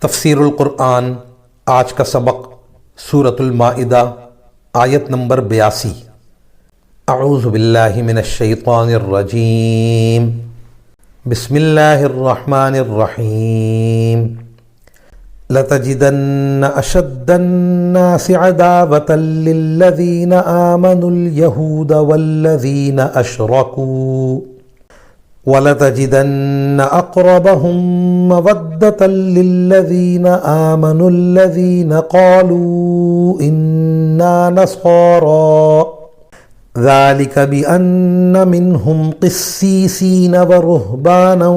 تفسیر القرآن آج کا سبق سورۃ المائدہ آیت نمبر 82۔ اعوذ باللہ من الشیطان الرجیم، بسم اللہ الرحمن الرحیم۔ لَتَجِدَنَّ أَشَدَّ النَّاسِ عَدَاوَةً لِلَّذِينَ آمَنُوا الْيَهُودَ وَالَّذِينَ أَشْرَكُوا وَلَتَجِدَنَّ أَقْرَبَهُم مَّوَدَّةً لِّلَّذِينَ آمَنُوا الَّذِينَ قَالُوا إِنَّا نَصَارَىٰ ذَلِكَ بِأَنَّ مِنْهُمْ قِسِّيسِينَ وَرُهْبَانًا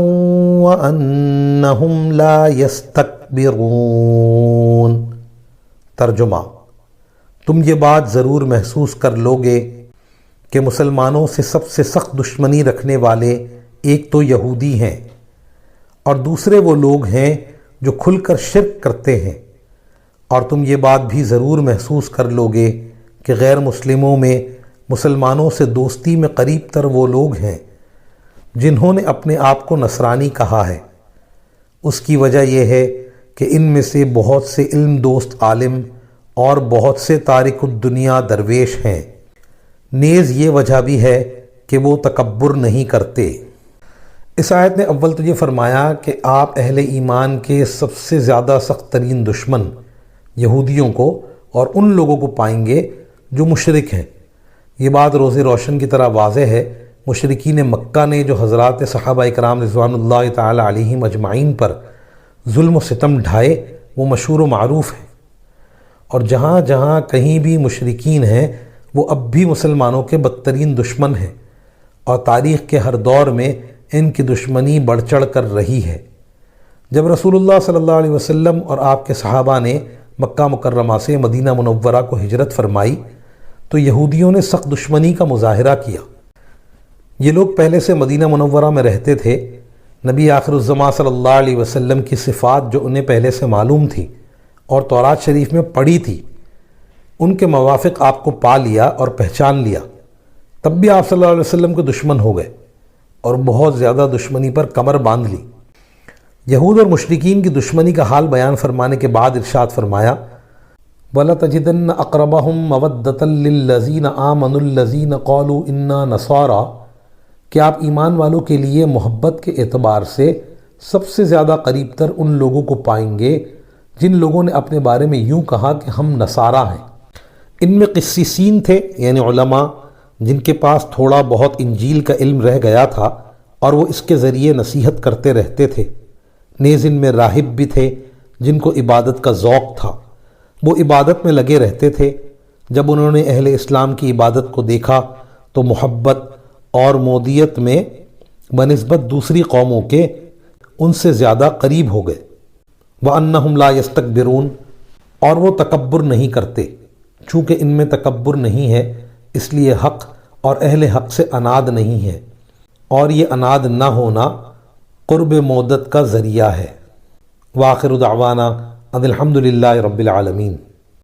وَأَنَّهُمْ لَا يَسْتَكْبِرُونَ۔ ترجمہ: تم یہ بات ضرور محسوس کر لوگے کہ مسلمانوں سے سب سے سخت دشمنی رکھنے والے ایک تو یہودی ہیں اور دوسرے وہ لوگ ہیں جو کھل کر شرک کرتے ہیں، اور تم یہ بات بھی ضرور محسوس کر لوگے کہ غیر مسلموں میں مسلمانوں سے دوستی میں قریب تر وہ لوگ ہیں جنہوں نے اپنے آپ کو نصرانی کہا ہے۔ اس کی وجہ یہ ہے کہ ان میں سے بہت سے علم دوست عالم اور بہت سے تارک الدنیا درویش ہیں۔ نیز یہ وجہ بھی ہے کہ وہ تکبر نہیں کرتے۔ اس آیت نے اول تو یہ فرمایا کہ آپ اہل ایمان کے سب سے زیادہ سخت ترین دشمن یہودیوں کو اور ان لوگوں کو پائیں گے جو مشرک ہیں۔ یہ بات روز روشن کی طرح واضح ہے۔ مشرکین مکہ نے جو حضرات صحابہ اکرام رضوان اللہ تعالی علیہم اجمعین پر ظلم و ستم ڈھائے وہ مشہور و معروف ہیں، اور جہاں جہاں کہیں بھی مشرکین ہیں وہ اب بھی مسلمانوں کے بدترین دشمن ہیں، اور تاریخ کے ہر دور میں ان کی دشمنی بڑھ چڑھ کر رہی ہے۔ جب رسول اللہ صلی اللہ علیہ وسلم اور آپ کے صحابہ نے مکہ مکرمہ سے مدینہ منورہ کو ہجرت فرمائی تو یہودیوں نے سخت دشمنی کا مظاہرہ کیا۔ یہ لوگ پہلے سے مدینہ منورہ میں رہتے تھے۔ نبی آخر الزماں صلی اللہ علیہ وسلم کی صفات جو انہیں پہلے سے معلوم تھی اور تورات شریف میں پڑھی تھی، ان کے موافق آپ کو پا لیا اور پہچان لیا، تب بھی آپ صلی اللہ علیہ وسلم کے دشمن ہو گئے اور بہت زیادہ دشمنی پر کمر باندھ لی۔ یہود اور مشرکین کی دشمنی کا حال بیان فرمانے کے بعد ارشاد فرمایا: وَلَتَجِدَنَّ أَقْرَبَهُم مَّوَدَّةً لِّلَّذِينَ آمَنُوا الَّذِينَ قَالُوا إِنَّا نَصَارَىٰ، کہ آپ ایمان والوں کے لیے محبت کے اعتبار سے سب سے زیادہ قریب تر ان لوگوں کو پائیں گے جن لوگوں نے اپنے بارے میں یوں کہا کہ ہم نصارہ ہیں۔ ان میں قسیسین تھے، یعنی علماء جن کے پاس تھوڑا بہت انجیل کا علم رہ گیا تھا اور وہ اس کے ذریعے نصیحت کرتے رہتے تھے۔ نیز ان میں راہب بھی تھے جن کو عبادت کا ذوق تھا، وہ عبادت میں لگے رہتے تھے۔ جب انہوں نے اہل اسلام کی عبادت کو دیکھا تو محبت اور مودیت میں بنسبت دوسری قوموں کے ان سے زیادہ قریب ہو گئے۔ وَأَنَّهُمْ لَا يَسْتَكْبِرُونَ، اور وہ تکبر نہیں کرتے۔ چونکہ ان میں تکبر نہیں ہے اس لیے حق اور اہل حق سے اناد نہیں ہے، اور یہ اناد نہ ہونا قرب مودت کا ذریعہ ہے۔ وآخر دعوانا ان الحمد للہ رب العالمین۔